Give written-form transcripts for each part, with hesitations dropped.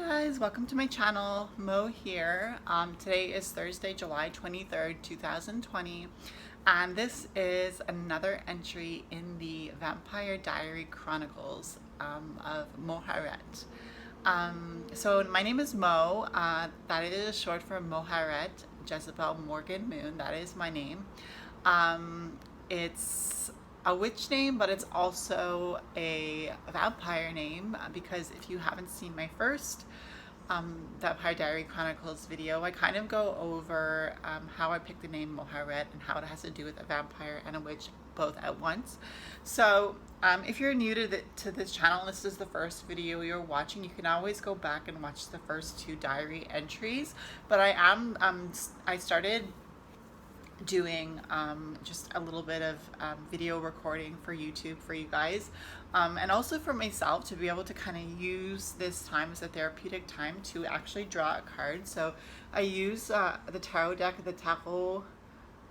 Guys, welcome to my channel. Mo here. Today is Thursday, July 23rd, 2020, and this is another entry in the Vampire Diary Chronicles of Moharet. So my name is Mo. That is short for Moharet Jezebel Morgan Moon. That is my name. It's a witch name, but it's also a vampire name because if you haven't seen my first Vampire Diary Chronicles video, I kind of go over how I picked the name Moharet and how it has to do with a vampire and a witch both at once. So if you're new to this channel and this is the first video you're watching, you can always go back and watch the first two diary entries. But I started doing just a little bit of video recording for YouTube for you guys, and also for myself to be able to kind of use this time as a therapeutic time to actually draw a card. So I use the tarot deck, the Tarot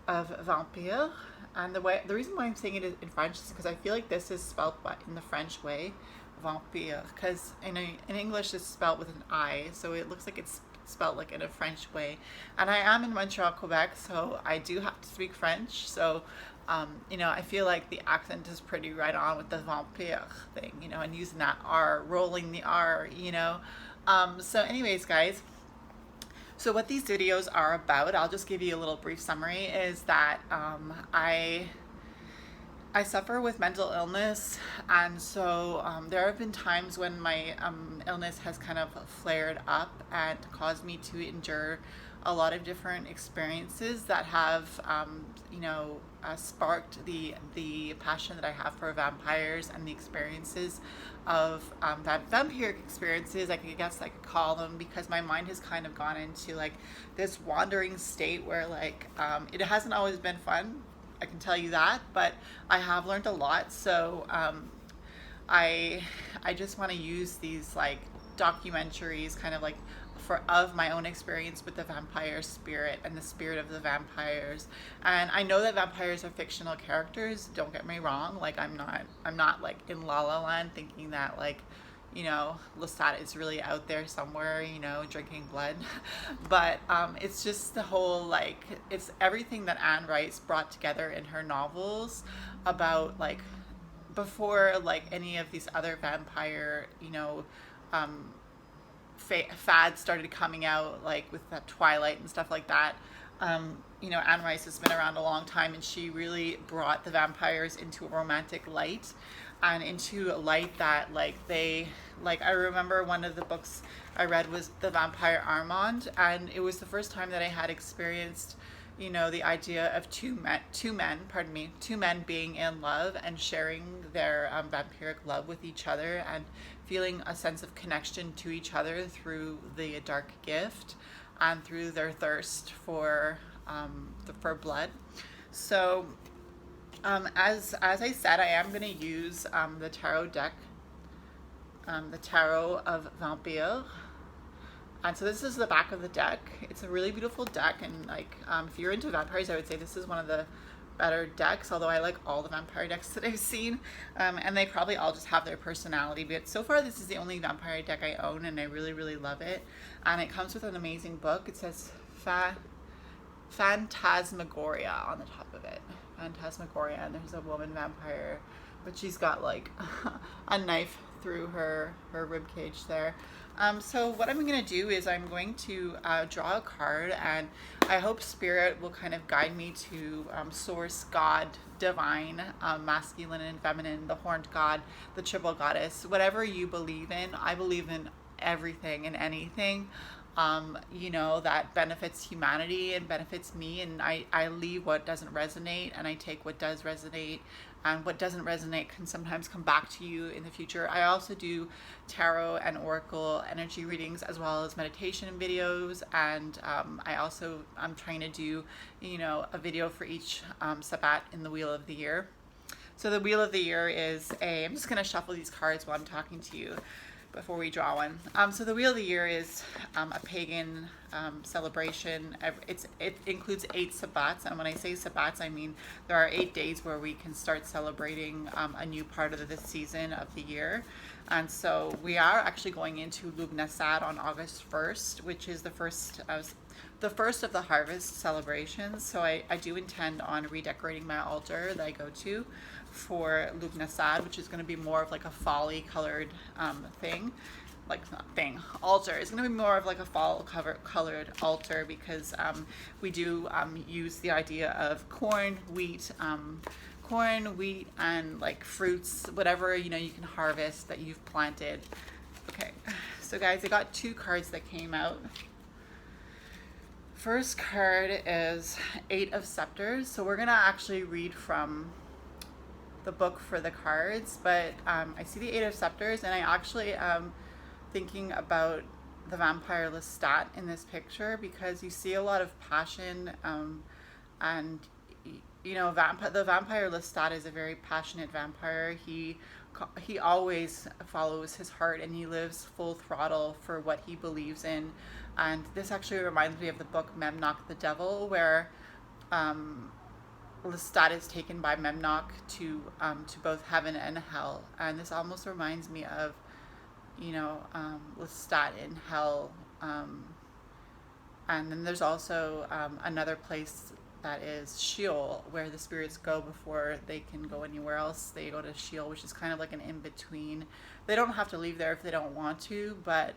of Vampire, and the reason why I'm saying it in French is because I feel like this is spelled in the French way, vampire, because in English it's spelled with an I, so it looks like it's spelled like in a French way. And I am in Montreal, Quebec, so I do have to speak French. So, I feel like the accent is pretty right on with the vampire thing, and using that R, rolling the R, So anyways, guys, so what these videos are about, I'll just give you a little brief summary, is that I suffer with mental illness, and so there have been times when my illness has kind of flared up and caused me to endure a lot of different experiences that have, sparked the passion that I have for vampires and the experiences of vampiric experiences, I guess I could call them, because my mind has kind of gone into like this wandering state where it hasn't always been fun. I can tell you that, but I have learned a lot. So I just want to use these documentaries kind of of my own experience with the vampire spirit and the spirit of the vampires. And I know that vampires are fictional characters, don't get me wrong. I'm not like in La La Land thinking that Lestat is really out there somewhere, drinking blood. But it's just the whole, it's everything that Anne Rice brought together in her novels about, before, any of these other vampire, fads started coming out, with that Twilight and stuff like that. Anne Rice has been around a long time, and she really brought the vampires into a romantic light, and into a light that I remember one of the books I read was The Vampire Armand, and it was the first time that I had experienced the idea of two men being in love and sharing their vampiric love with each other and feeling a sense of connection to each other through the dark gift and through their thirst for blood. So as I said, I am going to use the tarot deck, the Tarot of Vampire. And so this is the back of the deck. It's a really beautiful deck, and if you're into vampires, I would say this is one of the better decks, although I like all the vampire decks that I've seen, and they probably all just have their personality. But so far, this is the only vampire deck I own, and I really, really love it. And it comes with an amazing book. It says Phantasmagoria on the top of it. Phantasmagoria, and there's a woman vampire, but she's got a knife through her rib cage there. So what I'm going to do is I'm going to draw a card, and I hope Spirit will kind of guide me to Source, God, Divine, Masculine and Feminine, the Horned God, the Triple Goddess, whatever you believe in. I believe in everything and anything that benefits humanity and benefits me, and I leave what doesn't resonate, and I take what does resonate, and what doesn't resonate can sometimes come back to you in the future. I also do tarot and oracle energy readings, as well as meditation videos, and I'm trying to do a video for each Sabbat in the Wheel of the Year. So the Wheel of the Year is I'm just going to shuffle these cards while I'm talking to you. before we draw one. So the Wheel of the Year is a pagan celebration. It includes 8 sabbats, and when I say sabbats, I mean there are 8 days where we can start celebrating a new part of the season of the year. And so we are actually going into Lughnasadh on August 1st, which is the first of the harvest celebrations. So I do intend on redecorating my altar that I go to for Lughnasadh, which is going to be more of like a folly colored thing. Altar. It's going to be more of like a fall colored altar, because we do use the idea of corn, wheat, and like fruits, whatever you can harvest that you've planted. Okay, so guys, I got 2 cards that came out. First card is 8 of Scepters. So we're gonna actually read from the book for the cards, but I see the 8 of Scepters, and I actually am thinking about the vampire Lestat in this picture, because you see a lot of passion, and the vampire Lestat is a very passionate vampire. He always follows his heart, and he lives full throttle for what he believes in. And this actually reminds me of the book Memnoch the Devil, where Lestat is taken by Memnoch to both heaven and hell. And this almost reminds me of Lestat in hell. And then there's also another place that is Sheol, where the spirits go before they can go anywhere else. They go to Sheol, which is kind of like an in-between. They don't have to leave there if they don't want to, but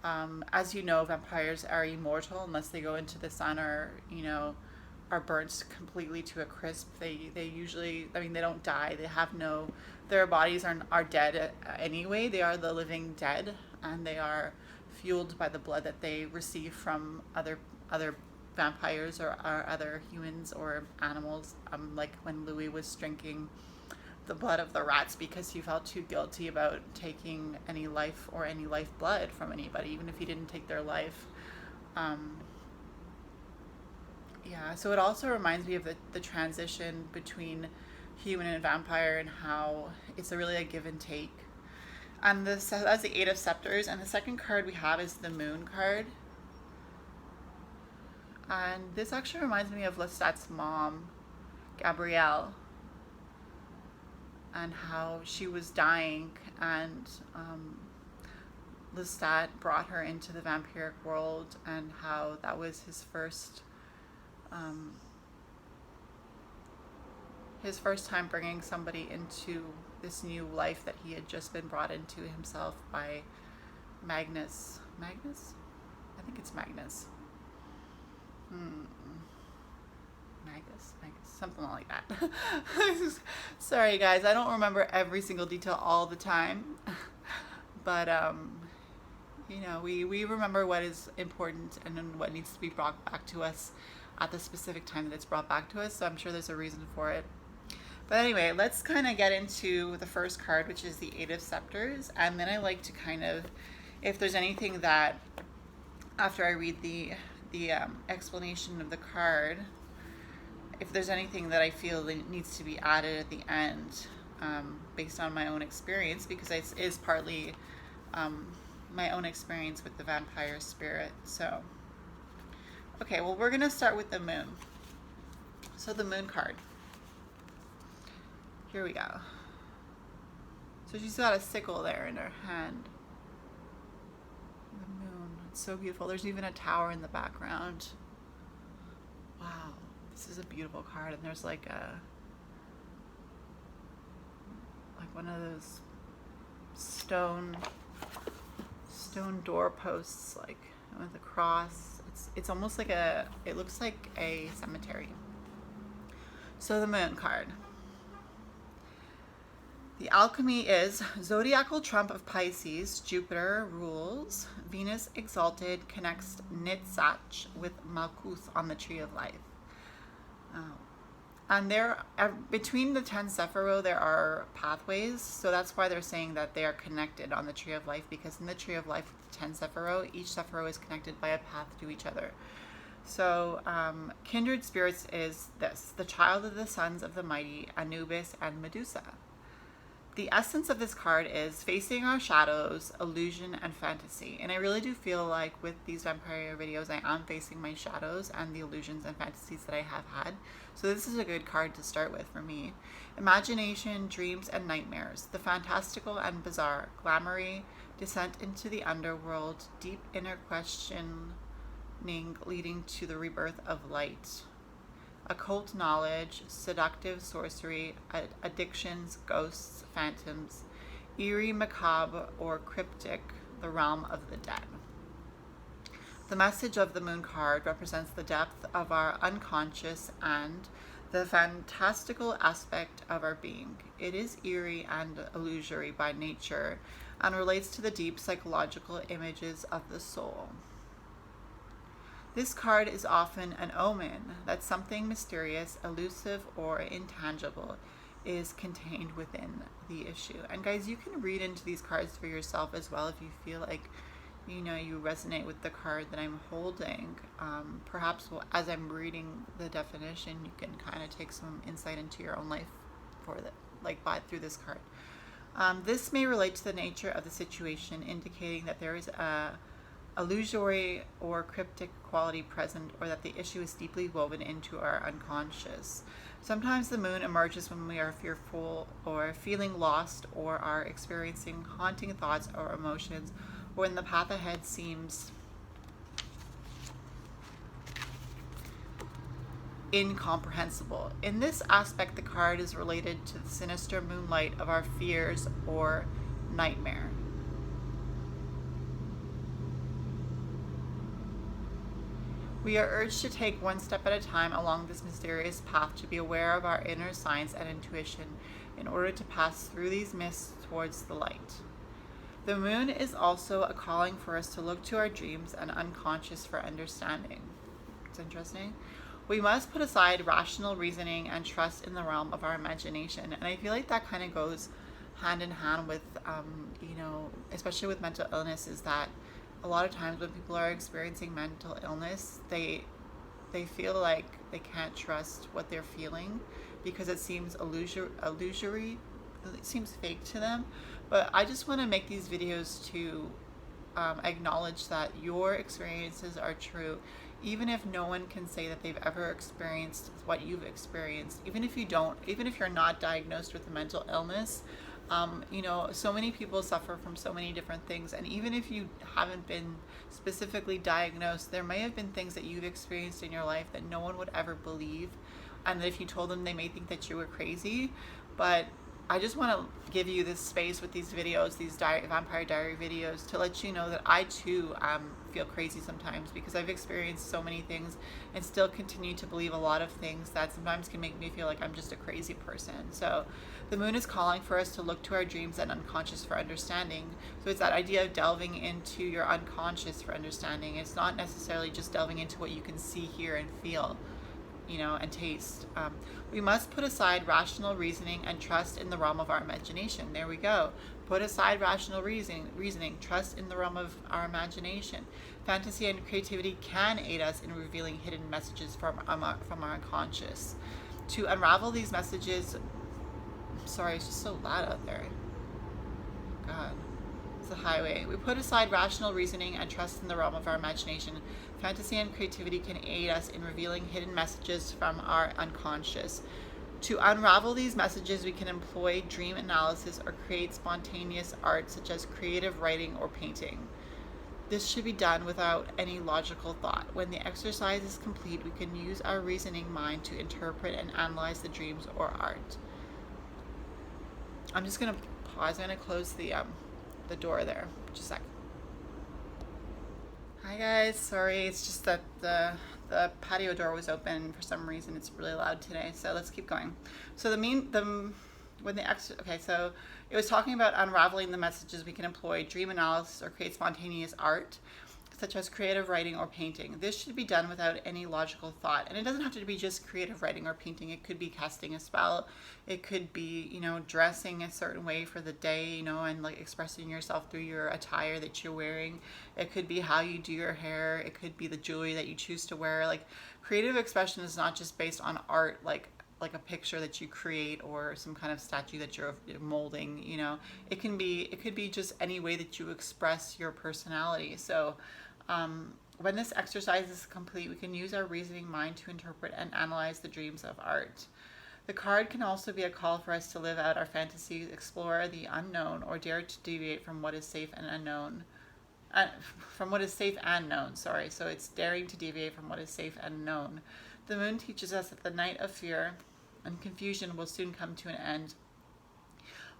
as you know, vampires are immortal unless they go into the sun or are burnt completely to a crisp. They usually, they don't die. They have their bodies are dead anyway. They are the living dead, and they are fueled by the blood that they receive from other vampires or other humans or animals. Like when Louis was drinking the blood of the rats because he felt too guilty about taking any life or any lifeblood from anybody, even if he didn't take their life. So it also reminds me of the transition between human and vampire, and how it's really a give and take. And that's the 8 of Scepters, and the second card we have is the Moon card. And this actually reminds me of Lestat's mom, Gabrielle, and how she was dying, and Lestat brought her into the vampiric world, and how that was his first time bringing somebody into this new life that he had just been brought into himself by Magnus. Magnus? I think it's Magnus. Magus, something like that. Sorry guys, I don't remember every single detail all the time, but we remember what is important and what needs to be brought back to us at the specific time that it's brought back to us. So I'm sure there's a reason for it. But anyway, let's kind of get into the first card, which is the 8 of Scepters, and then I like to if there's anything that after I read the explanation of the card, if there's anything that I feel that needs to be added at the end, based on my own experience, because it is partly my own experience with the vampire spirit. So, okay, well, we're going to start with the Moon. So the Moon card. Here we go. So she's got a sickle there in her hand. The moon. It's so beautiful. There's even a tower in the background. Wow. This is a beautiful card. And there's like one of those stone doorposts, like with a cross. It's almost like it looks like a cemetery. So the Moon card. The alchemy is zodiacal trump of Pisces. Jupiter rules. Venus exalted connects Nitzach with Malkuth on the Tree of Life. And between the 10 Sephiroth, there are pathways. So that's why they're saying that they are connected on the Tree of Life, because in the Tree of Life with the 10 Sephiroth, each Sephiroth is connected by a path to each other. So kindred spirits is this: the child of the sons of the mighty, Anubis and Medusa. The essence of this card is facing our shadows, illusion, and fantasy. And I really do feel like with these vampire videos, I am facing my shadows and the illusions and fantasies that I have had. So this is a good card to start with for me. Imagination, dreams, and nightmares. The fantastical and bizarre. Glamoury, descent into the underworld. Deep inner questioning leading to the rebirth of light. Occult knowledge, seductive sorcery, addictions, ghosts, phantoms, eerie, macabre, or cryptic, the realm of the dead. The message of the moon card represents the depth of our unconscious and the fantastical aspect of our being. It is eerie and illusory by nature and relates to the deep psychological images of the soul. This card is often an omen that something mysterious, elusive, or intangible is contained within the issue. And guys, you can read into these cards for yourself as well if you feel like, you know, you resonate with the card that I'm holding. Perhaps as I'm reading the definition, you can kind of take some insight into your own life through this card. This may relate to the nature of the situation, indicating that there is a illusory or cryptic quality present, or that the issue is deeply woven into our unconscious. Sometimes the moon emerges when we are fearful or feeling lost, or are experiencing haunting thoughts or emotions, or when the path ahead seems incomprehensible. In this aspect, the card is related to the sinister moonlight of our fears or nightmare. We are urged to take one step at a time along this mysterious path, to be aware of our inner science and intuition in order to pass through these mists towards the light. The moon is also a calling for us to look to our dreams and unconscious for understanding. It's interesting. We must put aside rational reasoning and trust in the realm of our imagination. And I feel like that kind of goes hand in hand with, especially with mental illness, is that a lot of times when people are experiencing mental illness, they feel like they can't trust what they're feeling because it seems illusory, it seems fake to them. But I just want to make these videos to acknowledge that your experiences are true, even if no one can say that they've ever experienced what you've experienced. Even if you're not diagnosed with a mental illness, so many people suffer from so many different things. And even if you haven't been specifically diagnosed, there may have been things that you've experienced in your life that no one would ever believe. And if you told them, they may think that you were crazy. But I just want to give you this space with these videos, these Vampire Diary videos, to let you know that I too feel crazy sometimes, because I've experienced so many things and still continue to believe a lot of things that sometimes can make me feel like I'm just a crazy person. So the moon is calling for us to look to our dreams and unconscious for understanding. So it's that idea of delving into your unconscious for understanding. It's not necessarily just delving into what you can see, hear, and feel, and taste. We must put aside rational reasoning and trust in the realm of our imagination. There we go. Put aside rational reasoning, trust in the realm of our imagination. Fantasy and creativity can aid us in revealing hidden messages from our unconscious. To unravel these messages, sorry, it's just so loud out there. God. The highway. We put aside rational reasoning and trust in the realm of our imagination. Fantasy and creativity can aid us in revealing hidden messages from our unconscious. To unravel these messages, we can employ dream analysis or create spontaneous art, such as creative writing or painting. This should be done without any logical thought. When the exercise is complete, we can use our reasoning mind to interpret and analyze the dreams or art. I'm just going to pause. I'm going to close the door there. Just a sec. Hi guys, sorry, it's just that the patio door was open for some reason. It's really loud today, so let's keep going. So so it was talking about unraveling the messages. We can employ dream analysis or create spontaneous art, such as creative writing or painting. This should be done without any logical thought. And it doesn't have to be just creative writing or painting. It could be casting a spell. It could be, dressing a certain way for the day, and like expressing yourself through your attire that you're wearing. It could be how you do your hair. It could be the jewelry that you choose to wear. Like, creative expression is not just based on art, like like a picture that you create or some kind of statue that you're molding. It could be just any way that you express your personality. So when this exercise is complete, we can use our reasoning mind to interpret and analyze the dreams of art. The card can also be a call for us to live out our fantasies, explore the unknown, or dare to deviate from what is safe and unknown. From what is safe and known, sorry. So it's daring to deviate from what is safe and known. The moon teaches us that the night of fear and confusion will soon come to an end.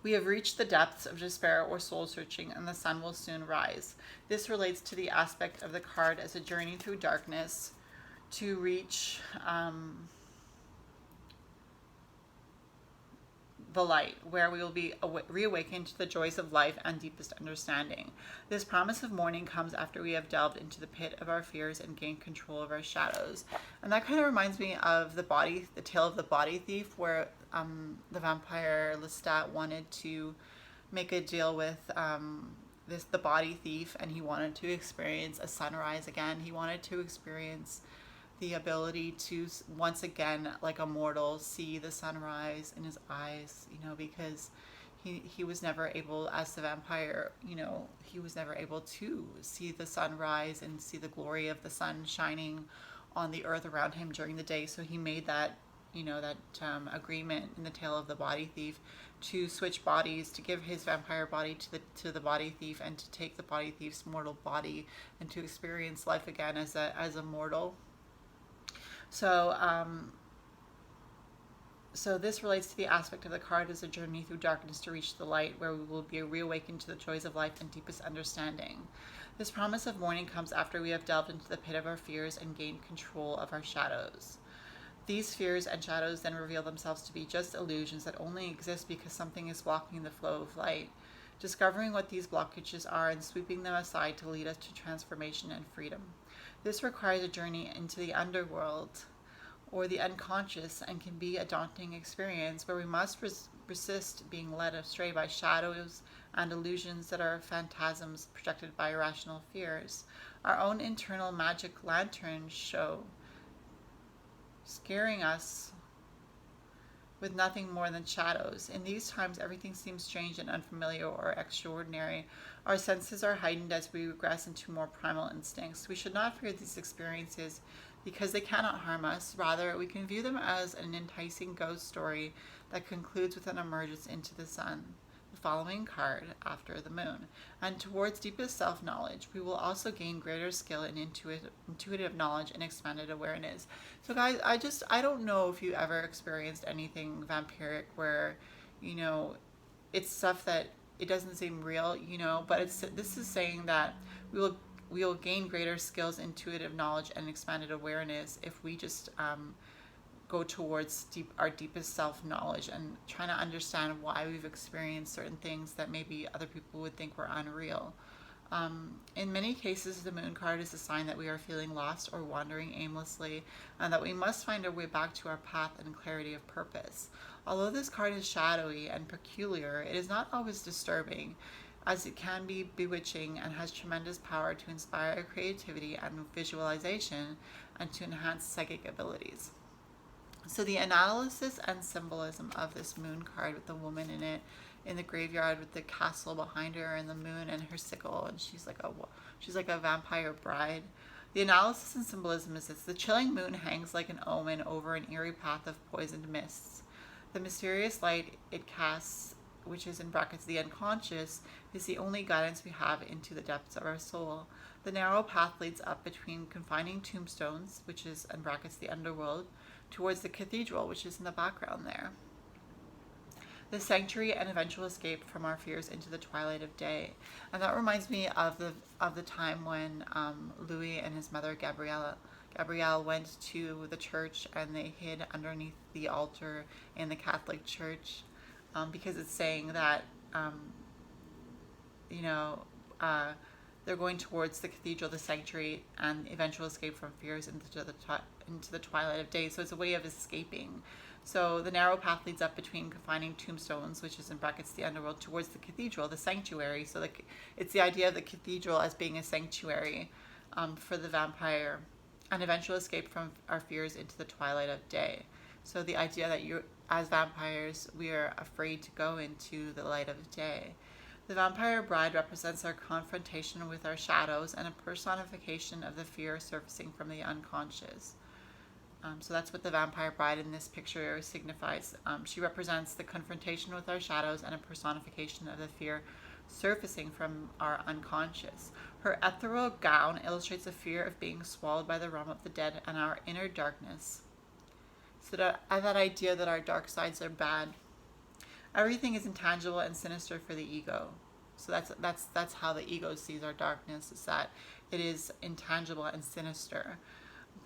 We have reached the depths of despair or soul searching, and the sun will soon rise. This relates to the aspect of the card as a journey through darkness to reach the light, where we will be reawakened to the joys of life and deepest understanding. This promise of morning comes after we have delved into the pit of our fears and gained control of our shadows. And that kind of reminds me of the tale of the body thief, where the vampire Lestat wanted to make a deal with the body thief, and he wanted to experience a sunrise again. He wanted to experience the ability to once again, like a mortal, see the sunrise in his eyes, because he was never able, as the vampire, he was never able to see the sunrise and see the glory of the sun shining on the earth around him during the day. So he made that agreement in the tale of the body thief to switch bodies, to give his vampire body to the body thief, and to take the body thief's mortal body and to experience life again as a mortal. So this relates to the aspect of the card as a journey through darkness to reach the light, where we will be reawakened to the joys of life and deepest understanding. This promise of morning comes after we have delved into the pit of our fears and gained control of our shadows. These fears and shadows then reveal themselves to be just illusions that only exist because something is blocking the flow of light. Discovering what these blockages are and sweeping them aside to lead us to transformation and freedom. This requires a journey into the underworld or the unconscious, and can be a daunting experience where we must resist being led astray by shadows and illusions that are phantasms projected by irrational fears. Our own internal magic lanterns show, scaring us with nothing more than shadows. In these times, everything seems strange and unfamiliar or extraordinary. Our senses are heightened as we regress into more primal instincts. We should not fear these experiences because they cannot harm us. Rather, we can view them as an enticing ghost story that concludes with an emergence into the sun, the following card after the moon. And towards deepest self-knowledge, we will also gain greater skill in intuitive knowledge and expanded awareness. So guys, I don't know if you ever experienced anything vampiric where, it's stuff that it doesn't seem real, but this is saying that we will gain greater skills, intuitive knowledge, and expanded awareness if we just go towards our deepest self-knowledge and trying to understand why we've experienced certain things that maybe other people would think were unreal. In many cases, the moon card is a sign that we are feeling lost or wandering aimlessly, and that we must find our way back to our path and clarity of purpose. Although this card is shadowy and peculiar, it is not always disturbing, as it can be bewitching and has tremendous power to inspire creativity and visualization and to enhance psychic abilities. So the analysis and symbolism of this moon card, with the woman in it in the graveyard with the castle behind her and the moon and her sickle, and she's like a vampire bride. The analysis and symbolism is this: the chilling moon hangs like an omen over an eerie path of poisoned mists. The mysterious light it casts, which is in brackets the unconscious, is the only guidance we have into the depths of our soul. The narrow path leads up between confining tombstones, which is in brackets the underworld, towards the cathedral, which is in the background there. The sanctuary and eventual escape from our fears into the twilight of day. And that reminds me of the time when Louis and his mother Gabrielle went to the church and they hid underneath the altar in the Catholic Church, because it's saying that they're going towards the cathedral, the sanctuary, and eventual escape from fears into the twilight of day. So it's a way of escaping. So the narrow path leads up between confining tombstones, which is in brackets the underworld, towards the cathedral, the sanctuary. So it's the idea of the cathedral as being a sanctuary for the vampire, and eventual escape from our fears into the twilight of day. So the idea that you, as vampires, we are afraid to go into the light of day. The vampire bride represents our confrontation with our shadows and a personification of the fear surfacing from the unconscious. So that's what the vampire bride in this picture signifies. She represents the confrontation with our shadows and a personification of the fear surfacing from our unconscious. Her ethereal gown illustrates the fear of being swallowed by the realm of the dead and our inner darkness. So that idea that our dark sides are bad. Everything is intangible and sinister for the ego. So that's how the ego sees our darkness, is that it is intangible and sinister,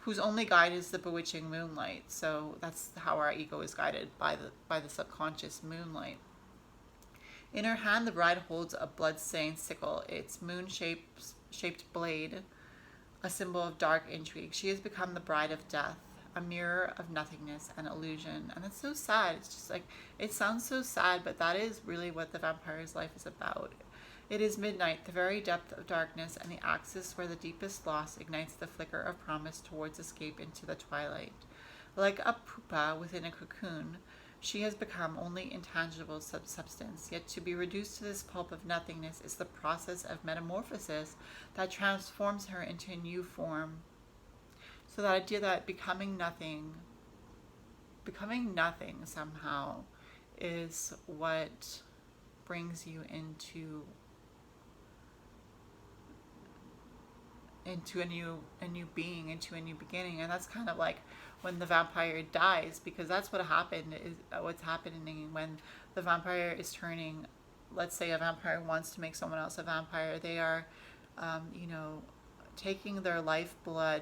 whose only guide is the bewitching moonlight. So that's how our ego is guided, by the subconscious moonlight. In her hand, the bride holds a blood-stained sickle, its moon-shaped blade, a symbol of dark intrigue. She has become the bride of death, a mirror of nothingness and illusion. And it's so sad. It's just like, it sounds so sad, but that is really what the vampire's life is about. It is midnight, the very depth of darkness, and the axis where the deepest loss ignites the flicker of promise towards escape into the twilight. Like a pupa within a cocoon, she has become only intangible substance, yet to be reduced to this pulp of nothingness is the process of metamorphosis that transforms her into a new form. So that idea that becoming nothing somehow is what brings you into a new being, into a new beginning. And that's kind of like when the vampire dies, because that's what's happening when the vampire is turning. Let's say a vampire wants to make someone else a vampire. They are taking their lifeblood,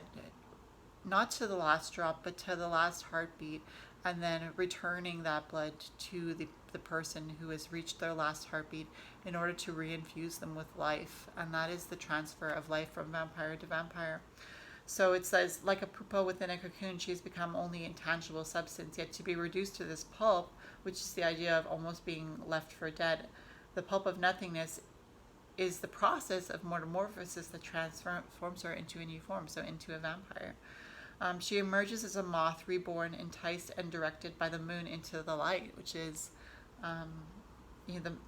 not to the last drop, but to the last heartbeat, and then returning that blood to the person who has reached their last heartbeat in order to reinfuse them with life. And that is the transfer of life from vampire to vampire. So it says, like a pupa within a cocoon, she has become only intangible substance, yet to be reduced to this pulp, which is the idea of almost being left for dead. The pulp of nothingness is the process of metamorphosis that transforms her into a new form, so into a vampire. She emerges as a moth, reborn, enticed and directed by the moon into the light, which is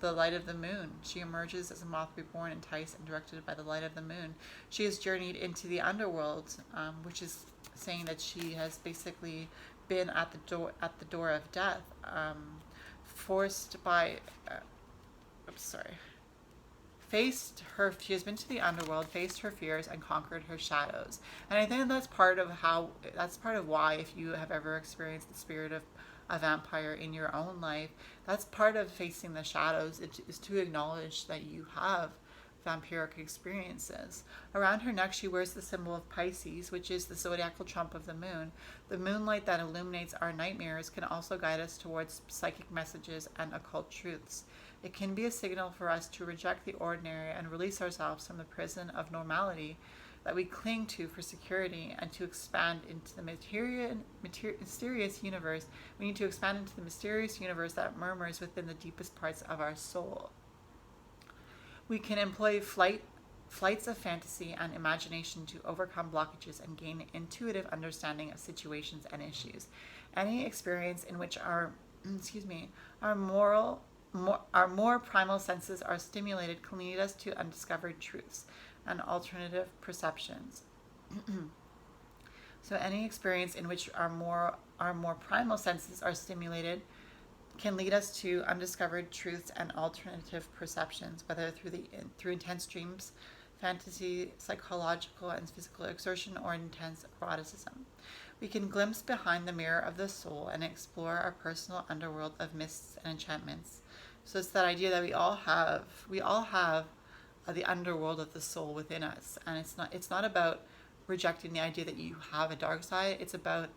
the light of the moon. She emerges as a moth, reborn, enticed and directed by the light of the moon. She has journeyed into the underworld, which is saying that she has basically been at the door of death, she has been to the underworld, faced her fears, and conquered her shadows. And I think that's part of why, if you have ever experienced the spirit of a vampire in your own life, that's part of facing the shadows, is to acknowledge that you have vampiric experiences. Around her neck, she wears the symbol of Pisces, which is the zodiacal trump of the moon. The moonlight that illuminates our nightmares can also guide us towards psychic messages and occult truths. It can be a signal for us to reject the ordinary and release ourselves from the prison of normality that we cling to for security, and to expand into the mysterious universe. We need to expand into the mysterious universe that murmurs within the deepest parts of our soul. We can employ flights of fantasy and imagination to overcome blockages and gain intuitive understanding of situations and issues. Any experience in which our more primal senses are stimulated can lead us to undiscovered truths and alternative perceptions. So any experience in which our more primal senses are stimulated can lead us to undiscovered truths and alternative perceptions, whether through intense dreams, fantasy, psychological and physical exertion, or intense eroticism. We can glimpse behind the mirror of the soul and explore our personal underworld of mists and enchantments. So it's that idea that we all have the underworld of the soul within us, and it's not about rejecting the idea that you have a dark side. It's about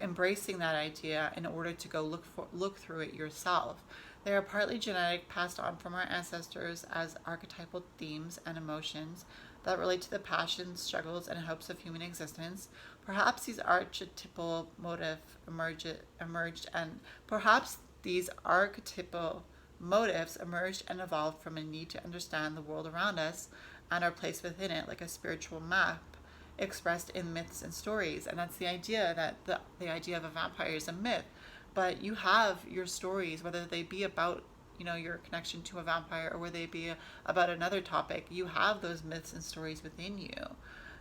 embracing that idea in order to go look through it yourself. They are partly genetic, passed on from our ancestors as archetypal themes and emotions that relate to the passions, struggles, and hopes of human existence. Perhaps these archetypal motives emerged and evolved from a need to understand the world around us and our place within it, like a spiritual map, expressed in myths and stories. And that's the idea that the idea of a vampire is a myth. But you have your stories, whether they be about, your connection to a vampire, or whether they be about another topic, you have those myths and stories within you.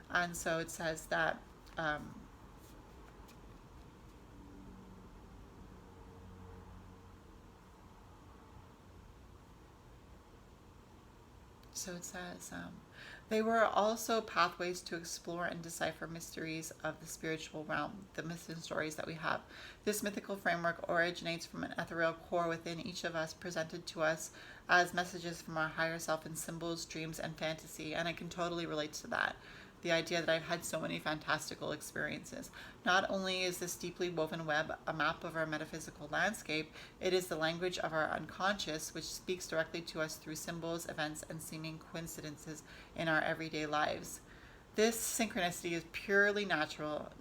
And so it says that so it says, they were also pathways to explore and decipher mysteries of the spiritual realm, the myths and stories that we have. This mythical framework originates from an ethereal core within each of us, presented to us as messages from our higher self in symbols, dreams, and fantasy. And I can totally relate to that. The idea that I've had so many fantastical experiences. Not only is this deeply woven web a map of our metaphysical landscape, it is the language of our unconscious, which speaks directly to us through symbols, events, and seeming coincidences in our everyday lives. This synchronicity is purely natural,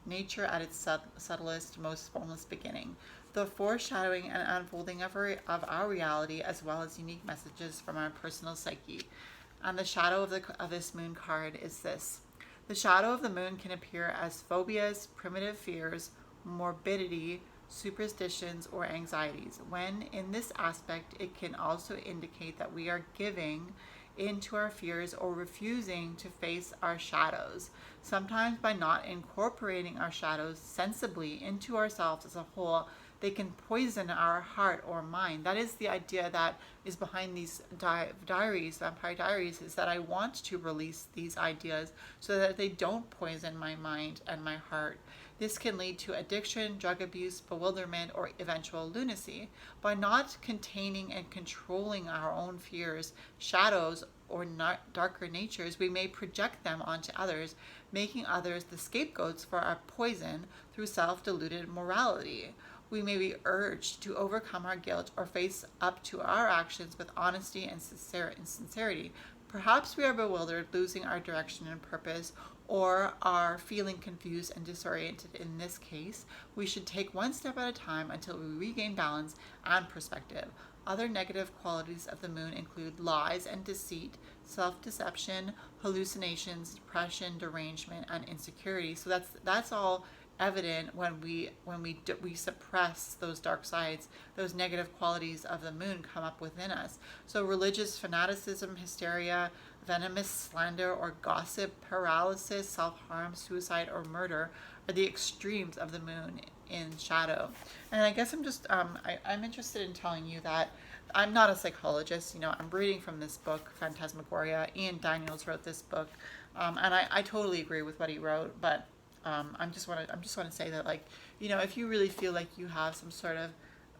nature at its subtlest, most formless beginning. The foreshadowing and unfolding of our reality, as well as unique messages from our personal psyche. And the shadow of this moon card is this. The shadow of the moon can appear as phobias, primitive fears, morbidity, superstitions, or anxieties. When in this aspect, it can also indicate that we are giving into our fears or refusing to face our shadows. Sometimes by not incorporating our shadows sensibly into ourselves as a whole, they can poison our heart or mind. That is the idea that is behind these diaries, vampire diaries, is that I want to release these ideas so that they don't poison my mind and my heart. This can lead to addiction, drug abuse, bewilderment, or eventual lunacy. By not containing and controlling our own fears, shadows, or darker natures, we may project them onto others, making others the scapegoats for our poison through self-deluded morality. We may be urged to overcome our guilt or face up to our actions with honesty and sincerity. Perhaps we are bewildered, losing our direction and purpose, or are feeling confused and disoriented. In this case, we should take one step at a time until we regain balance and perspective. Other negative qualities of the moon include lies and deceit, self-deception, hallucinations, depression, derangement, and insecurity. So that's all evident when we suppress those dark sides. Those negative qualities of the moon come up within us. So religious fanaticism, hysteria, venomous slander or gossip, paralysis, self-harm, suicide, or murder are the extremes of the moon in shadow. And I guess I'm interested in telling you that I'm not a psychologist. I'm reading from this book, Phantasmagoria. Ian Daniels wrote this book, and I totally agree with what he wrote. But I'm just want to say that, like, if you really feel like you have some sort of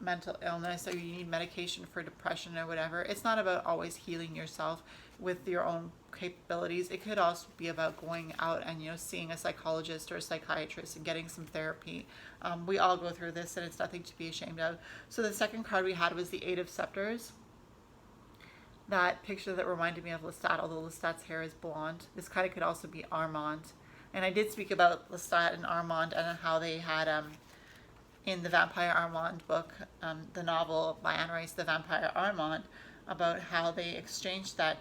mental illness or you need medication for depression or whatever, it's not about always healing yourself with your own capabilities. It could also be about going out and seeing a psychologist or a psychiatrist and getting some therapy. We all go through this, and it's nothing to be ashamed of. So the second card we had was the Eight of Scepters. That picture that reminded me of Lestat, although Lestat's hair is blonde. This kind of could also be Armand. And I did speak about Lestat and Armand and how they had, in the Vampire Armand book, the novel by Anne Rice, The Vampire Armand, about how they exchanged the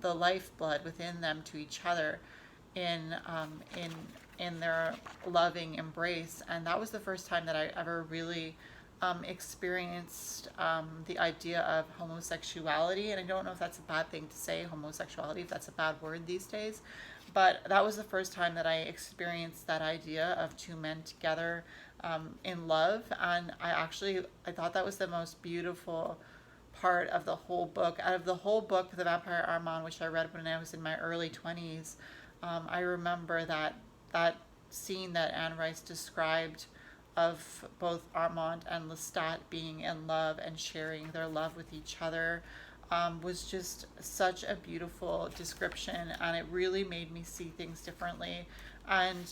lifeblood within them to each other in their loving embrace. And that was the first time that I ever really experienced the idea of homosexuality. And I don't know if that's a bad thing to say, homosexuality, if that's a bad word these days. But that was the first time that I experienced that idea of two men together in love. And I thought that was the most beautiful part of the whole book. Out of the whole book, The Vampire Armand, which I read when I was in my early 20s, I remember that scene that Anne Rice described of both Armand and Lestat being in love and sharing their love with each other was just such a beautiful description, and it really made me see things differently. And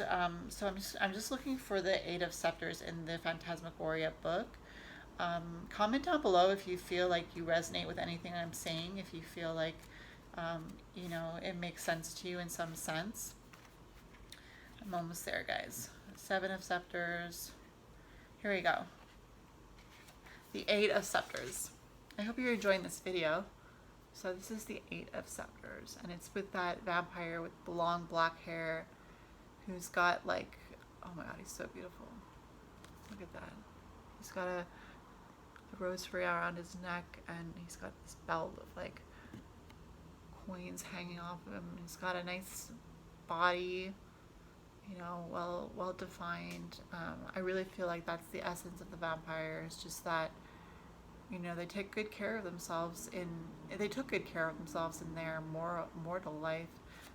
so I'm just looking for the Eight of Scepters in the Phantasmagoria book. Comment down below if you feel like you resonate with anything I'm saying, if you feel like it makes sense to you in some sense. I'm almost there, guys. Seven of Scepters. Here we go. The Eight of Scepters. I hope you're enjoying this video. So this is the Eight of Scepters, and it's with that vampire with the long black hair who's got like, oh my god, he's so beautiful. Look at that. He's got a rose around his neck, and he's got this belt of like coins hanging off of him. He's got a nice body, you know, well defined. I really feel like that's the essence of the vampire. It's just that, you know, they take good care of themselves they took good care of themselves in their mortal life,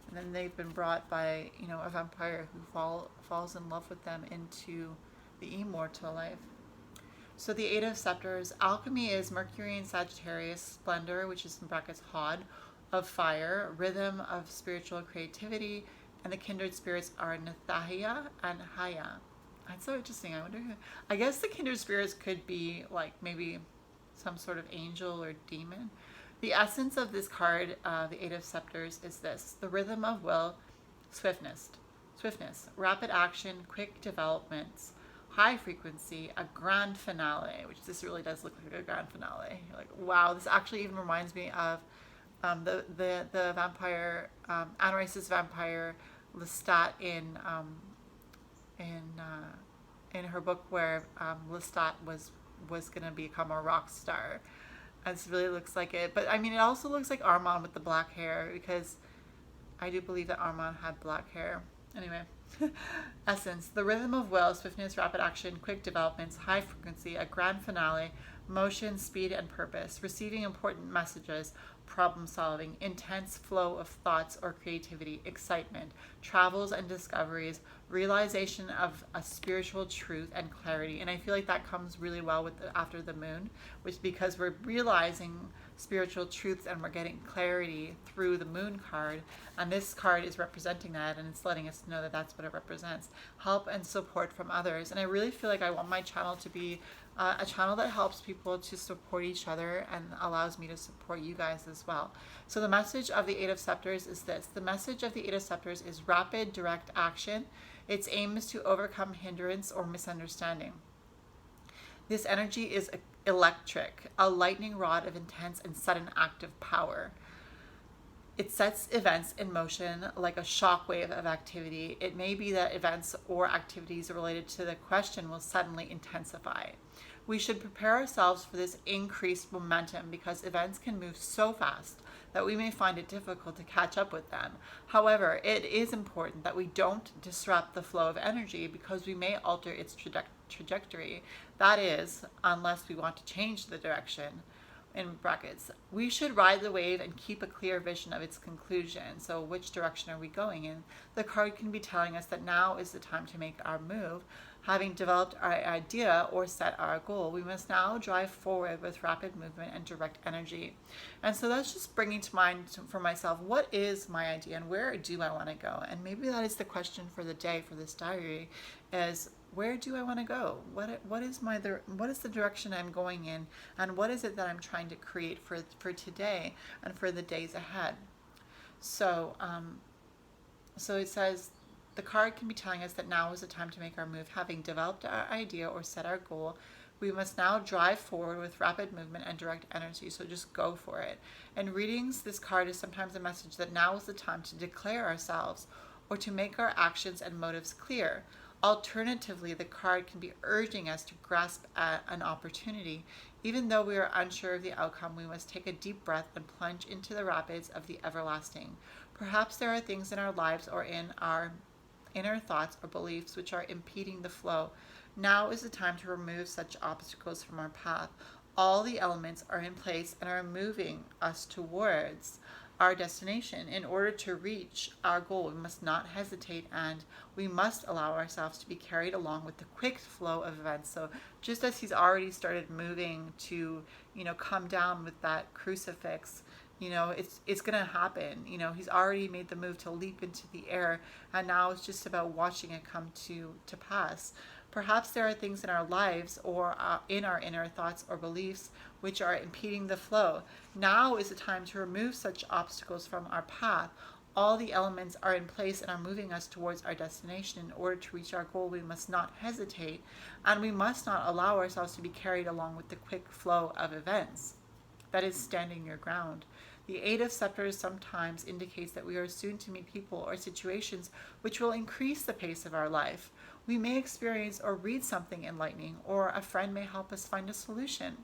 and then they've been brought by, you know, a vampire who falls in love with them into the immortal life. So the Eight of Scepters, alchemy is Mercury and Sagittarius, splendor, which is in brackets Hod, of fire, rhythm of spiritual creativity, and the kindred spirits are Nathahia and Haya. That's so interesting. I guess the kindred spirits could be like maybe some sort of angel or demon. The essence of this card, the Eight of Scepters, is this: the rhythm of will, swiftness, rapid action, quick developments, high frequency, a grand finale, which this really does look like a grand finale. You're like, wow, this actually even reminds me of the vampire, Anne Rice's vampire Lestat in her book, where Lestat was gonna become a rock star. And this really looks like it, but I mean, it also looks like Armand with the black hair, because I do believe that Armand had black hair. Anyway, essence: the rhythm of will, swiftness, rapid action, quick developments, high frequency, a grand finale, motion, speed, and purpose, receiving important messages, problem solving, intense flow of thoughts or creativity, excitement, travels and discoveries, realization of a spiritual truth and clarity. And I feel like that comes really well with after the moon, which, because we're realizing spiritual truths and we're getting clarity through the moon card, and this card is representing that, and it's letting us know that that's what it represents: help and support from others. And I really feel like I want my channel to be a channel that helps people to support each other and allows me to support you guys as well. So the message of the Eight of Scepters is this: the message of the Eight of Scepters is rapid, direct action. Its aim is to overcome hindrance or misunderstanding. This energy is electric, a lightning rod of intense and sudden active power. It sets events in motion like a shockwave of activity. It may be that events or activities related to the question will suddenly intensify. We should prepare ourselves for this increased momentum, because events can move so fast that we may find it difficult to catch up with them. However, it is important that we don't disrupt the flow of energy, because we may alter its trajectory. That is, unless we want to change the direction. In brackets, we should ride the wave and keep a clear vision of its conclusion. So which direction are we going in? The card can be telling us that now is the time to make our move. Having developed our idea or set our goal, we must now drive forward with rapid movement and direct energy. And so that's just bringing to mind for myself, what is my idea and where do I want to go? And maybe that is the question for the day, for this diary, is where do I want to go? What is the direction I'm going in, and what is it that I'm trying to create for today and for the days ahead? So so it says the card can be telling us that now is the time to make our move. Having developed our idea or set our goal, we must now drive forward with rapid movement and direct energy. So just go for it. In readings, this card is sometimes a message that now is the time to declare ourselves or to make our actions and motives clear. Alternatively, the card can be urging us to grasp at an opportunity. Even though we are unsure of the outcome, we must take a deep breath and plunge into the rapids of the everlasting. Perhaps there are things in our lives or in our inner thoughts or beliefs which are impeding the flow. Now is the time to remove such obstacles from our path. All the elements are in place and are moving us towards our destination. In order to reach our goal, we must not hesitate, and we must allow ourselves to be carried along with the quick flow of events. So just as he's already started moving to, come down with that crucifix, it's going to happen. He's already made the move to leap into the air, and now it's just about watching it come to pass. Perhaps there are things in our lives or in our inner thoughts or beliefs which are impeding the flow. Now is the time to remove such obstacles from our path. All the elements are in place and are moving us towards our destination. In order to reach our goal, we must not hesitate, and we must not allow ourselves to be carried along with the quick flow of events. That is standing your ground. The Eight of Scepters sometimes indicates that we are soon to meet people or situations which will increase the pace of our life. We may experience or read something enlightening, or a friend may help us find a solution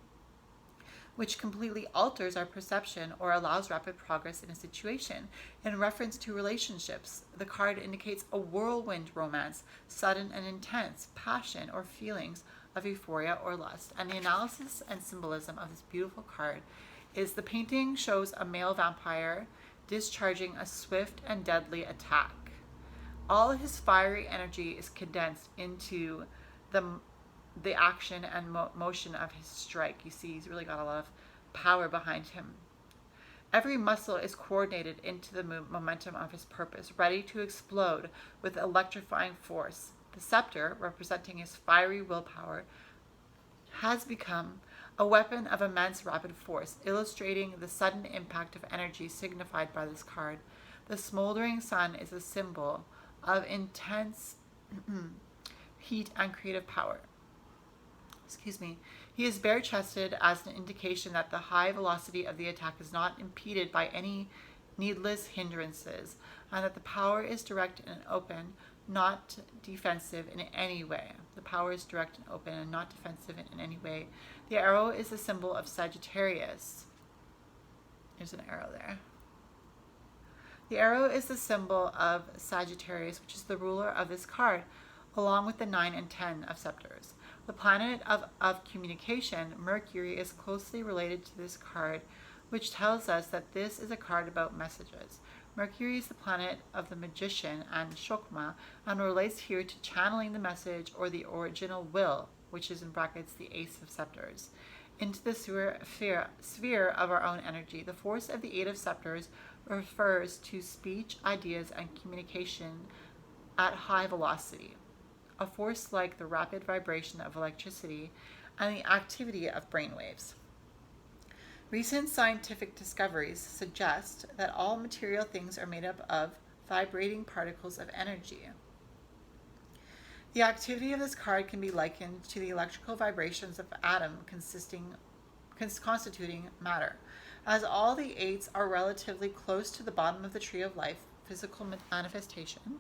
which completely alters our perception or allows rapid progress in a situation. In reference to relationships, the card indicates a whirlwind romance, sudden and intense passion or feelings of euphoria or lust. And the analysis and symbolism of this beautiful card is the painting shows a male vampire discharging a swift and deadly attack. All his fiery energy is condensed into the action and motion of his strike. You see, he's really got a lot of power behind him. Every muscle is coordinated into the momentum of his purpose, ready to explode with electrifying force. The scepter, representing his fiery willpower, has become a weapon of immense rapid force, illustrating the sudden impact of energy signified by this card. The smoldering sun is a symbol of intense heat and creative power. He is bare-chested as an indication that the high velocity of the attack is not impeded by any needless hindrances, and that the power is direct and open, not defensive in any way. The power is direct and open and not defensive in any way. The arrow is a symbol of Sagittarius. There's an arrow there. The arrow is the symbol of Sagittarius, which is the ruler of this card, along with the 9 and 10 of scepters. The planet of communication, Mercury, is closely related to this card, which tells us that this is a card about messages. Mercury is the planet of the magician and Shokma, and relates here to channeling the message or the original will, which is in brackets the Ace of Scepters, into the sphere of our own energy. The force of the Eight of Scepters refers to speech, ideas, and communication at high velocity, a force like the rapid vibration of electricity and the activity of brainwaves. Recent scientific discoveries suggest that all material things are made up of vibrating particles of energy. The activity of this card can be likened to the electrical vibrations of atom constituting matter. As all the eights are relatively close to the bottom of the tree of life, physical manifestation,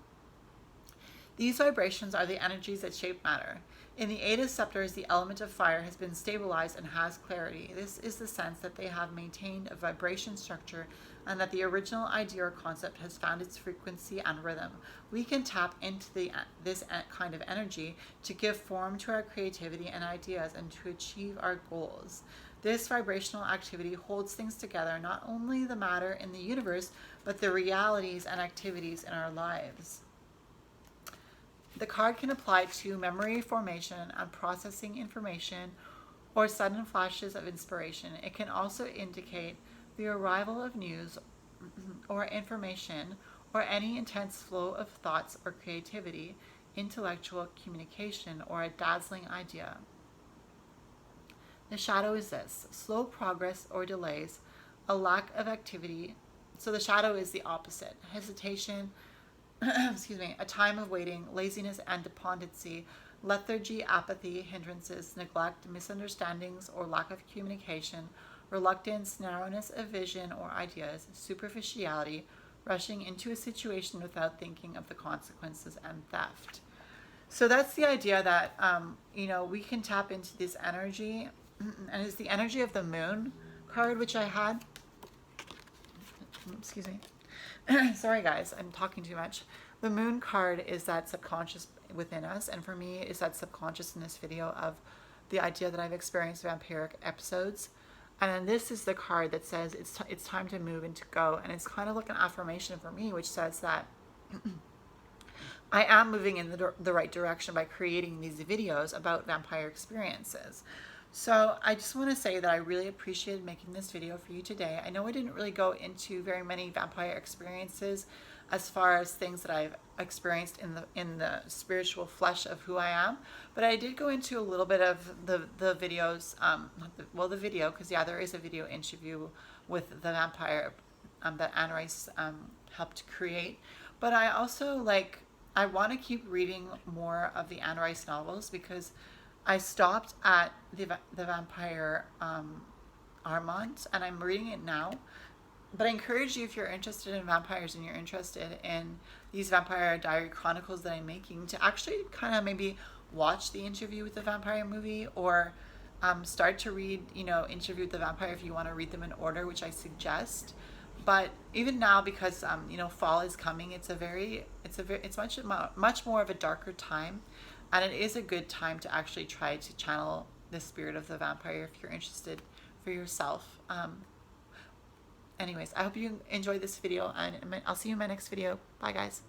these vibrations are the energies that shape matter. In the Eight of Scepters, the element of fire has been stabilized and has clarity. This is the sense that they have maintained a vibration structure and that the original idea or concept has found its frequency and rhythm. We can tap into this kind of energy to give form to our creativity and ideas and to achieve our goals. This vibrational activity holds things together, not only the matter in the universe, but the realities and activities in our lives. The card can apply to memory formation and processing information or sudden flashes of inspiration. It can also indicate the arrival of news or information or any intense flow of thoughts or creativity, intellectual communication, or a dazzling idea. The shadow is this: slow progress or delays, a lack of activity. So the shadow is the opposite: hesitation, a time of waiting, laziness and despondency, lethargy, apathy, hindrances, neglect, misunderstandings or lack of communication, reluctance, narrowness of vision or ideas, superficiality, rushing into a situation without thinking of the consequences, and theft. So that's the idea that, we can tap into this energy, and it's the energy of the moon card, which I had. Excuse me. Sorry guys, I'm talking too much. The moon card is that subconscious within us, and for me is that subconscious in this video of the idea that I've experienced vampiric episodes. And then this is the card that says it's time to move and to go, and it's kind of like an affirmation for me, which says that I am moving in the right direction by creating these videos about vampire experiences. So I just want to say that I really appreciated making this video for you today. I know I didn't really go into very many vampire experiences as far as things that I've experienced in the spiritual flesh of who I am, but I did go into a little bit of the videos, the video, because there is a video interview with the vampire that Anne Rice helped create. But I also I want to keep reading more of the Anne Rice novels, because I stopped at the vampire Armand, and I'm reading it now, But I encourage you, if you're interested in vampires and you're interested in these Vampire Diary Chronicles that I'm making, to actually kind of maybe watch the Interview with the Vampire movie, or start to read, Interview with the Vampire if you want to read them in order, which I suggest. But even now, because fall is coming, it's much more of a darker time, and it is a good time to actually try to channel the spirit of the vampire if you're interested for yourself. Anyways, I hope you enjoyed this video, and I'll see you in my next video. Bye, guys.